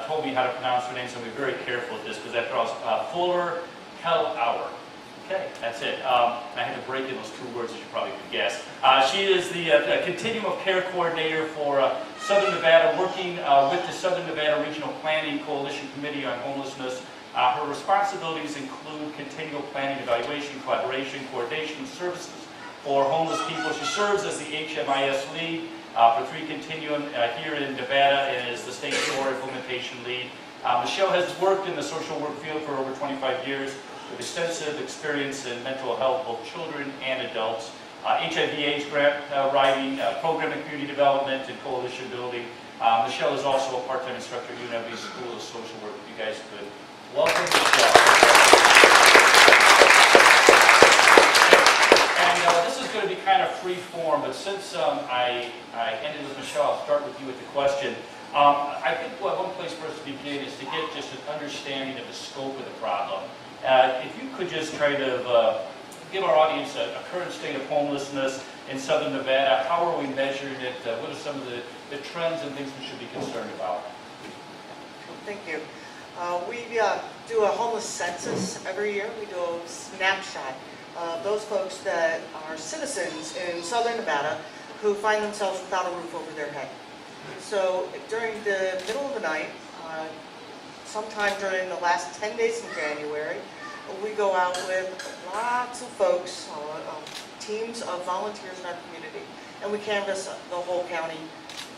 [SPEAKER 2] told me how to pronounce her name, so I'm going to be very careful with this, because after all, Hallauer. Okay, that's it. I had to break in those two words, as you probably could guess. She is the Continuum of Care Coordinator for Southern Nevada, working with the Southern Nevada Regional Planning Coalition Committee on Homelessness. Her responsibilities include continual planning, evaluation, collaboration, coordination, services for homeless people. She serves as the HMIS lead for 3 Continuum here in Nevada, and is the state SOAR implementation lead. Michel has worked in the social work field for over 25 years with extensive experience in mental health, both children and adults, HIV/AIDS grant writing, program and community development, and coalition building. Michel is also a part-time instructor at UNLV School of Social Work. If you guys could welcome Michel. And this is going to be kind of free form, but since I ended with Michel, I'll start with you with the question. I think one place for us to begin is to get just an understanding of the scope of the problem. If you could just kind of give our audience a current state of homelessness in Southern Nevada, how are we measuring it? What are some of the trends and things we should be concerned about?
[SPEAKER 4] Thank you. We do a homeless census every year. We do a snapshot of those folks that are citizens in Southern Nevada who find themselves without a roof over their head. So during the middle of the night, sometime during the last 10 days in January, we go out with lots of folks, teams of volunteers in our community, and we canvass the whole county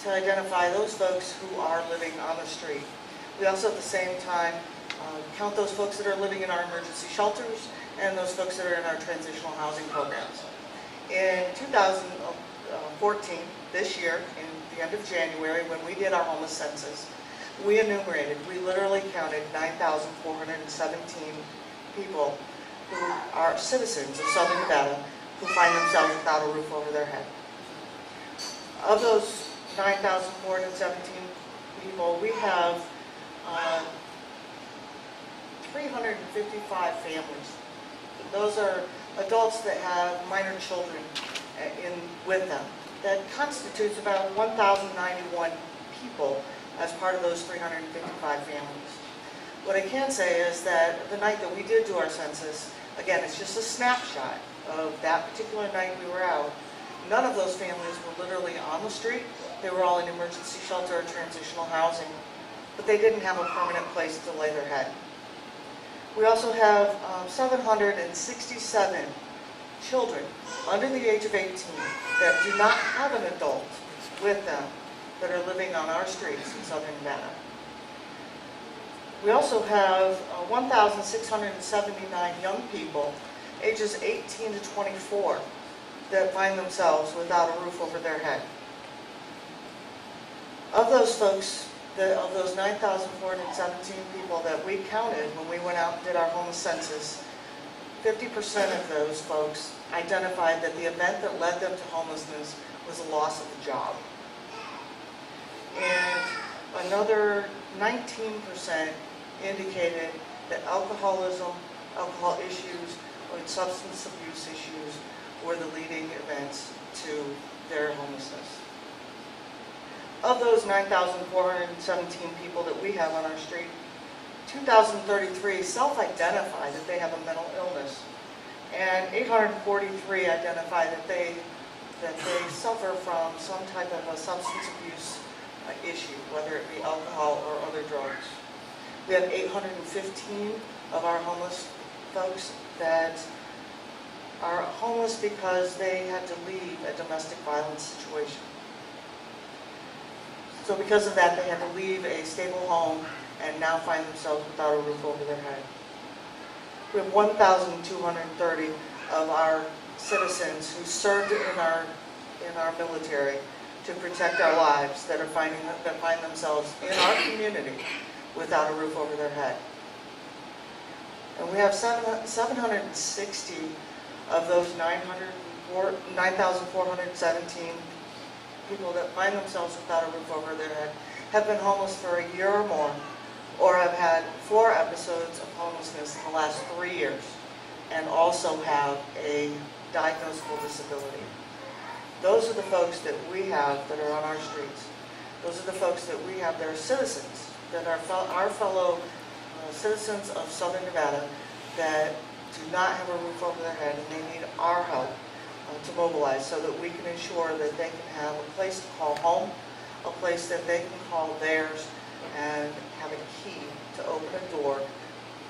[SPEAKER 4] to identify those folks who are living on the street. We also at the same time count those folks that are living in our emergency shelters and those folks that are in our transitional housing programs. In 2014, this year, in the end of January, when we did our homeless census, we literally counted 9,417 people who are citizens of Southern Nevada who find themselves without a roof over their head. Of those 9,417 people, we have 355 families. Those are adults that have minor children with them. That constitutes about 1,091 people as part of those 355 families. What I can say is that the night that we did do our census, again, it's just a snapshot of that particular night we were out. None of those families were literally on the street. They were all in emergency shelter or transitional housing, but they didn't have a permanent place to lay their head. We also have 767 children under the age of 18 that do not have an adult with them that are living on our streets in Southern Nevada. We also have 1,679 young people ages 18 to 24 that find themselves without a roof over their head. Of those folks, of those 9,417 people that we counted when we went out and did our homeless census, 50% of those folks identified that the event that led them to homelessness was a loss of a job. And another 19% indicated that alcoholism, alcohol issues, or substance abuse issues were the leading events to their homelessness. Of those 9,417 people that we have on our street, 2,033 self-identify that they have a mental illness, and 843 identify that they suffer from some type of a substance abuse issue, whether it be alcohol or other drugs. We have 815 of our homeless folks that are homeless because they had to leave a domestic violence situation. So because of that, they had to leave a stable home and now find themselves without a roof over their head. We have 1,230 of our citizens who served in our military to protect our lives that find themselves in our community without a roof over their head. And we have 760 of those 9,417 people that find themselves without a roof over their head have been homeless for a year or more, or have had 4 episodes of homelessness in the last 3 years, and also have a diagnosable disability. Those are the folks that we have that are on our streets. Those are the folks that we have that are citizens, that are our fellow citizens of Southern Nevada that do not have a roof over their head, and they need our help to mobilize so that we can ensure that they can have a place to call home, a place that they can call theirs, and have a key to open a door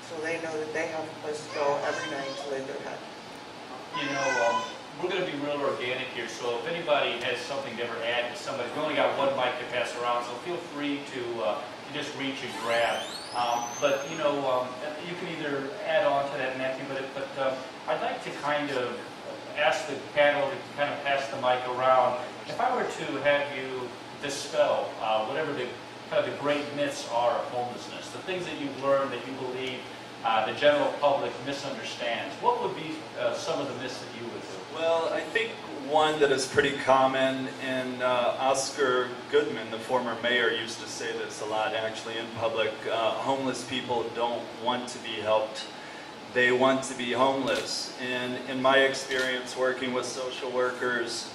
[SPEAKER 4] so they know that they have a place to go every night to lay their head.
[SPEAKER 2] You know, we're going to be real organic here, so if anybody has something to ever add to somebody, we only got one mic to pass around, so feel free to just reach and grab. But you know, you can either add on to that, Matthew, but I'd like to kind of ask the panel to kind of pass the mic around. If I were to have you dispel whatever the kind of the great myths are of homelessness, the things that you've learned that you believe the general public misunderstands, what would be some of the myths that you would do?
[SPEAKER 5] Well, I think one that is pretty common, and Oscar Goodman, the former mayor, used to say this a lot actually in public, homeless people don't want to be helped. They want to be homeless. And in my experience working with social workers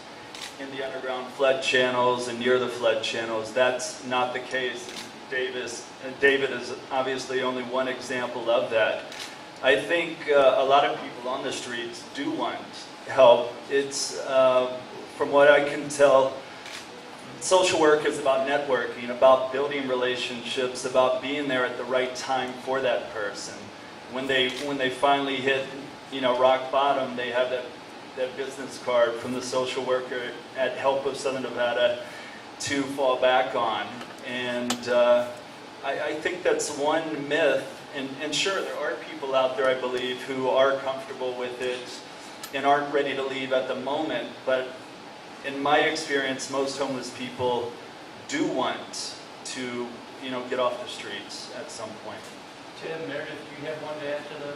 [SPEAKER 5] in the underground flood channels and near the flood channels, that's not the case. David is obviously only one example of that. I think a lot of people on the streets do want help. It's, from what I can tell, social work is about networking, about building relationships, about being there at the right time for that person. When they finally hit, rock bottom, they have that business card from the social worker at Help of Southern Nevada to fall back on. And I think that's one myth And sure, there are people out there, I believe, who are comfortable with it and aren't ready to leave at the moment. But in my experience, most homeless people do want to, get off the streets at some point.
[SPEAKER 2] Tim, Meredith, do you have one to add to the?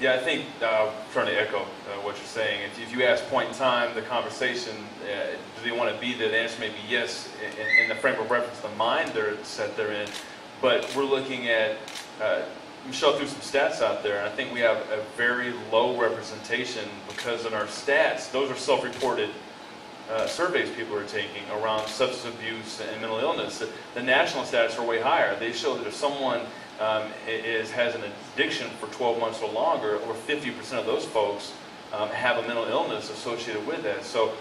[SPEAKER 6] Yeah, I think, trying to echo what you're saying, if you ask point in time, the conversation, do they want to be there, the answer may be yes, in the frame of reference, the mind they're set they're in. But we're looking at, Michel threw some stats out there, and I think we have a very low representation because in our stats, those are self-reported surveys people are taking around substance abuse and mental illness. The national stats are way higher. They show that if someone has an addiction for 12 months or longer, over 50% of those folks have a mental illness associated with that. So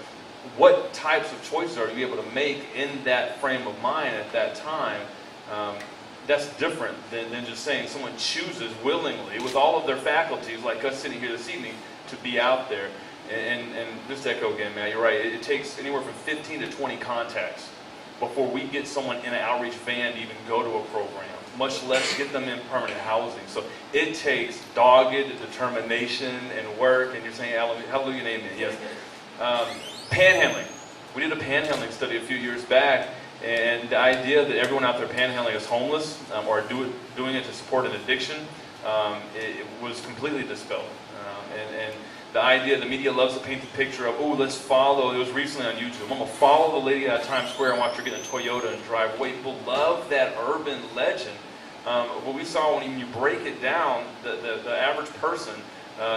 [SPEAKER 6] what types of choices are you able to make in that frame of mind at that time? That's different than just saying someone chooses willingly with all of their faculties, like us sitting here this evening, to be out there. And just to echo again, Matt, you're right. It takes anywhere from 15 to 20 contacts before we get someone in an outreach van to even go to a program, much less get them in permanent housing. So it takes dogged determination and work. And you're saying, hallelujah, and amen. Yes. Panhandling. We did a panhandling study a few years back, and the idea that everyone out there panhandling is homeless or doing it to support an addiction, it was completely dispelled. And the idea, the media loves to paint the picture of, let's follow, it was recently on YouTube, I'm going to follow the lady out of Times Square and watch her get in a Toyota and drive away. People love that urban legend. What we saw when you break it down, the average person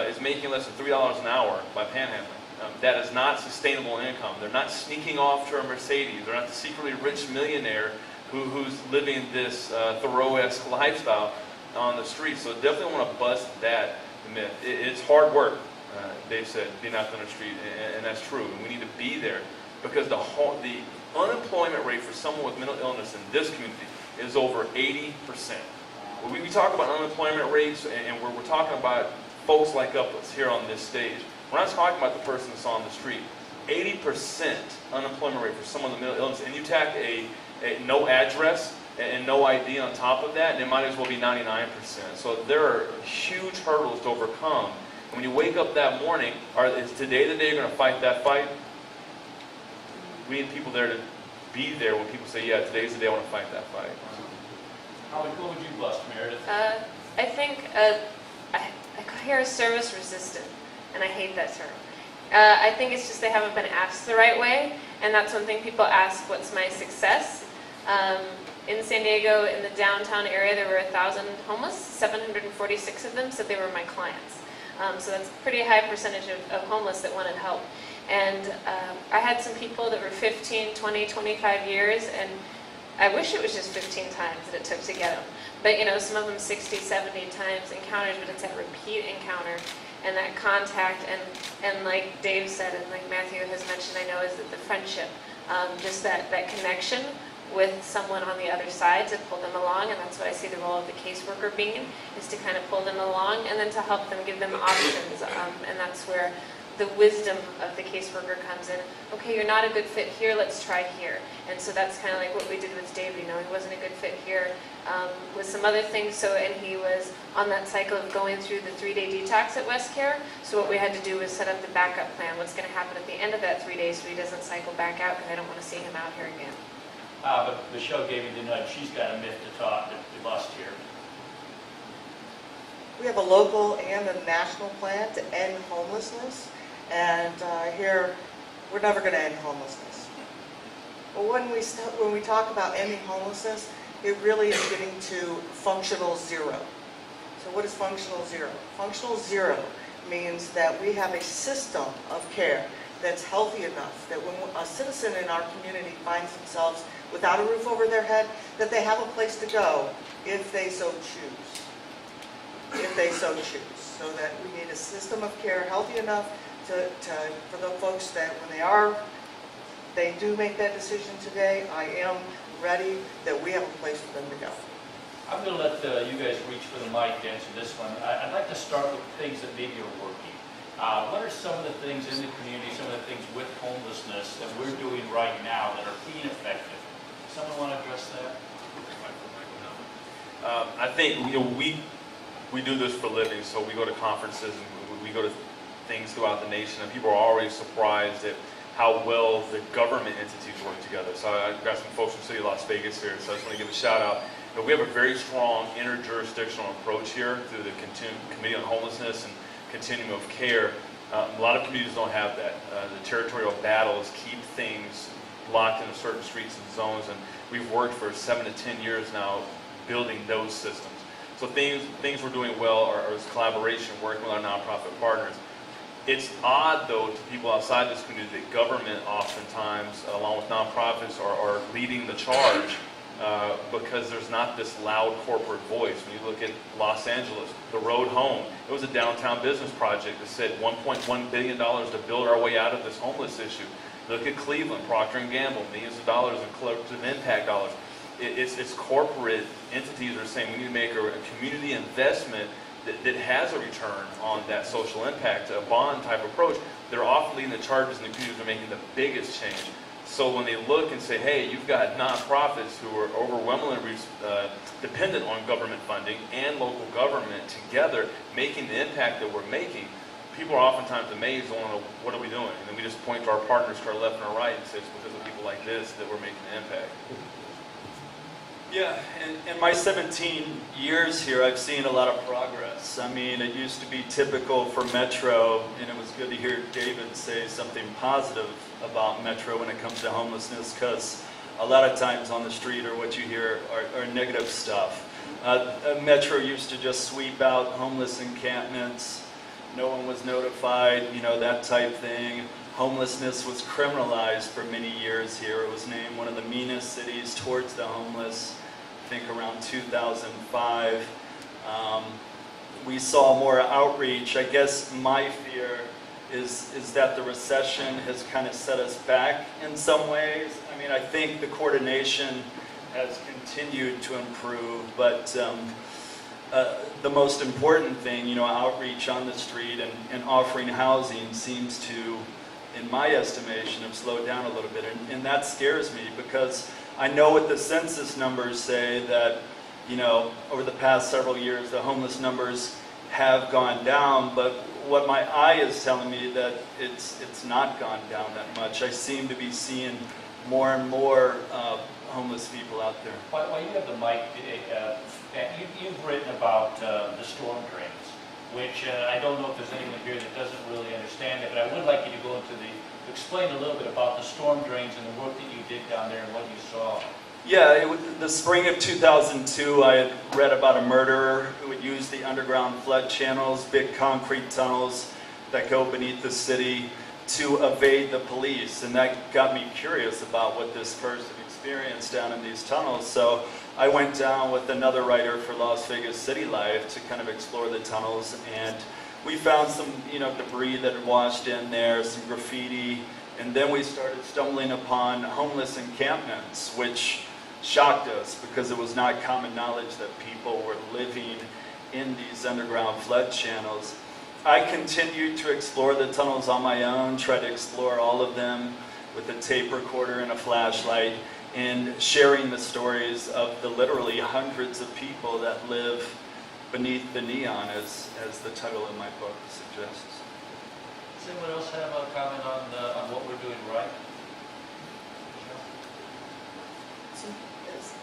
[SPEAKER 6] is making less than $3 an hour by panhandling. That is not sustainable income. They're not sneaking off to a Mercedes. They're not the secretly rich millionaire who's living this Thoreau-esque lifestyle on the street. So definitely want to bust that myth. It's hard work. Dave said, being out on the street, and that's true. And we need to be there because the unemployment rate for someone with mental illness in this community is over 80%. When we talk about unemployment rates, and we're talking about folks like us here on this stage, we're not talking about the person that's on the street. 80% unemployment rate for someone with mental illness, and you tack a no address and no ID on top of that, and it might as well be 99%. So there are huge hurdles to overcome. When you wake up that morning, is today the day you're going to fight that fight? We need people there to be there when people say, yeah, today's the day I want to fight that fight.
[SPEAKER 2] What would you bust, Meredith?
[SPEAKER 1] I think I hear service resistant, and I hate that term. I think it's just they haven't been asked the right way, and that's one thing people ask, what's my success? In San Diego, in the downtown area, there were 1,000 homeless. 746 of them said they were my clients. So that's a pretty high percentage of homeless that wanted help. And I had some people that were 15, 20, 25 years, and I wish it was just 15 times that it took to get them. But some of them 60, 70 times encounters, but it's that repeat encounter and that contact. And like Dave said, and like Matthew has mentioned, I know, is that the friendship, just that connection with someone on the other side to pull them along, and that's what I see the role of the caseworker being, is to kind of pull them along and then to help them, give them options, and that's where the wisdom of the caseworker comes in. Okay, you're not a good fit here, let's try here. And so that's kind of like what we did with Dave. He wasn't a good fit here with some other things, and he was on that cycle of going through the 3-day detox at West Care. So what we had to do was set up the backup plan, what's going to happen at the end of that 3 days so he doesn't cycle back out, because I don't want to see him out here again.
[SPEAKER 2] But Michel gave me the nudge. She's got a myth to bust here.
[SPEAKER 4] We have a local and a national plan to end homelessness, and here we're never going to end homelessness. But when we talk about ending homelessness, it really is getting to functional zero. So what is functional zero? Functional zero means that we have a system of care that's healthy enough that when a citizen in our community finds themselves without a roof over their head, that they have a place to go if they so choose. If they so choose. So that we need a system of care healthy enough for the folks that when they do make that decision today, I am ready, that we have a place for them to go.
[SPEAKER 2] I'm going to let you guys reach for the mic to answer this one. I'd like to start with things that maybe are working. What are some of the things in the community, some of the things with homelessness that we're doing right now that are being effective? Someone want to address that?
[SPEAKER 6] I think we do this for a living, so we go to conferences and we go to things throughout the nation, and people are always surprised at how well the government entities work together. So I've got some folks from the city of Las Vegas here, so I just want to give a shout out. But we have a very strong interjurisdictional approach here through the Committee on Homelessness and Continuum of Care. A lot of communities don't have that. The territorial battles keep things locked into certain streets and zones, and we've worked for 7 to 10 years now building those systems. So things we're doing well are collaboration, working with our nonprofit partners. It's odd, though, to people outside this community that government oftentimes, along with nonprofits, are leading the charge because there's not this loud corporate voice. When you look at Los Angeles, the road home, it was a downtown business project that said $1.1 billion to build our way out of this homeless issue. Look at Cleveland, Procter & Gamble, millions of dollars in collective impact dollars. It's corporate entities that are saying we need to make a community investment that has a return on that social impact, a bond type approach. They're often leading the charges, and the communities are making the biggest change. So when they look and say, hey, you've got nonprofits who are overwhelmingly dependent on government funding and local government together making the impact that we're making, people are oftentimes amazed on what are we doing? And then we just point to our partners to our left and our right and say it's because of people like this that we're making the impact.
[SPEAKER 5] Yeah, in my 17 years here, I've seen a lot of progress. I mean, it used to be typical for Metro, and it was good to hear David say something positive about Metro when it comes to homelessness, because a lot of times on the street or what you hear are negative stuff. Metro used to just sweep out homeless encampments. No one was notified, that type thing. Homelessness was criminalized for many years here. It was named one of the meanest cities towards the homeless, I think around 2005. We saw more outreach. I guess my fear is that the recession has kind of set us back in some ways. I mean, I think the coordination has continued to improve, but the most important thing, outreach on the street and offering housing seems to, in my estimation, have slowed down a little bit. And that scares me because I know what the census numbers say that, over the past several years, the homeless numbers have gone down, but what my eye is telling me that it's not gone down that much. I seem to be seeing more and more homeless people out there.
[SPEAKER 7] While you have the mic, you've written about the storm drains, which I don't know if there's anyone here that doesn't really understand it, but I would like you to go into explain a little bit about the storm drains and the work that you did down there and what you saw.
[SPEAKER 5] Yeah, the spring of 2002, I had read about a murderer who would use the underground flood channels, big concrete tunnels that go beneath the city to evade the police. And that got me curious about what this person experienced down in these tunnels. So I went down with another writer for Las Vegas City Life to kind of explore the tunnels. And we found some, debris that had washed in there, some graffiti. And then we started stumbling upon homeless encampments, which shocked us because it was not common knowledge that people were living in these underground flood channels. I continued to explore the tunnels on my own, try to explore all of them with a tape recorder and a flashlight, and sharing the stories of the literally hundreds of people that live beneath the neon, as the title of my book suggests.
[SPEAKER 7] Does anyone else have a comment on what we're doing right?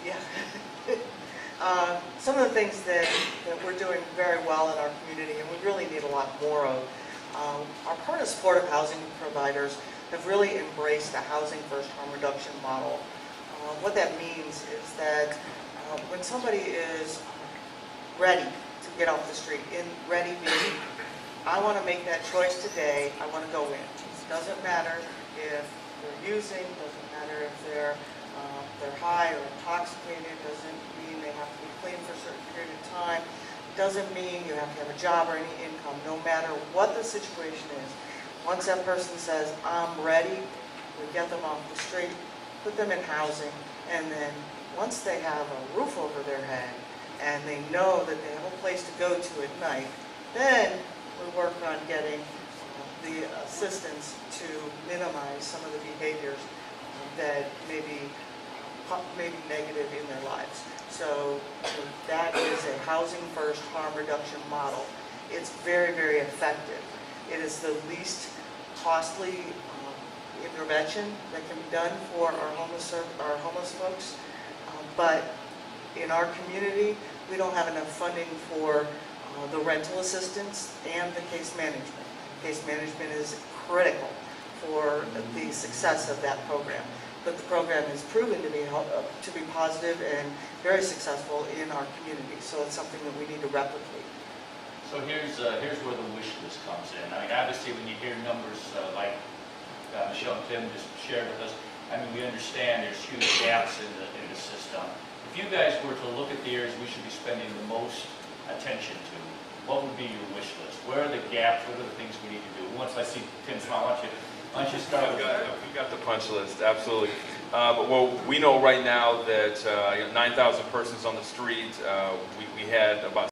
[SPEAKER 4] Yeah. Some of the things that we're doing very well in our community, and we really need a lot more of, our current supportive housing providers have really embraced the housing first harm reduction model. What that means is that when somebody is ready to get off the street, ready meaning, I want to make that choice today, I want to go in. It doesn't matter if they're using, doesn't matter if they're high or intoxicated, doesn't mean they have to be clean for a certain period of time, doesn't mean you have to have a job or any income, no matter what the situation is. Once that person says, I'm ready, we get them off the street, put them in housing, and then once they have a roof over their head and they know that they have a place to go to at night, then we work on getting the assistance to minimize some of the behaviors that maybe maybe negative in their lives. So that is a housing first harm reduction model. It's very, very effective. It is the least costly intervention that can be done for our homeless folks. But in our community, we don't have enough funding for the rental assistance and the case management. Case management is critical for the success of that program. But the program is proven to be positive and very successful in our community. So it's something that we need to replicate.
[SPEAKER 7] So here's where the wish list comes in. I mean, obviously, when you hear numbers like Michel and Tim just shared with us, I mean, we understand there's huge gaps in the system. If you guys were to look at the areas we should be spending the most attention to, what would be your wish list? Where are the gaps? What are the things we need to do? Once I see Tim smile, why don't you start with that?
[SPEAKER 6] We got the punch list, absolutely. But well, we know right now that 9,000 persons on the street. We had about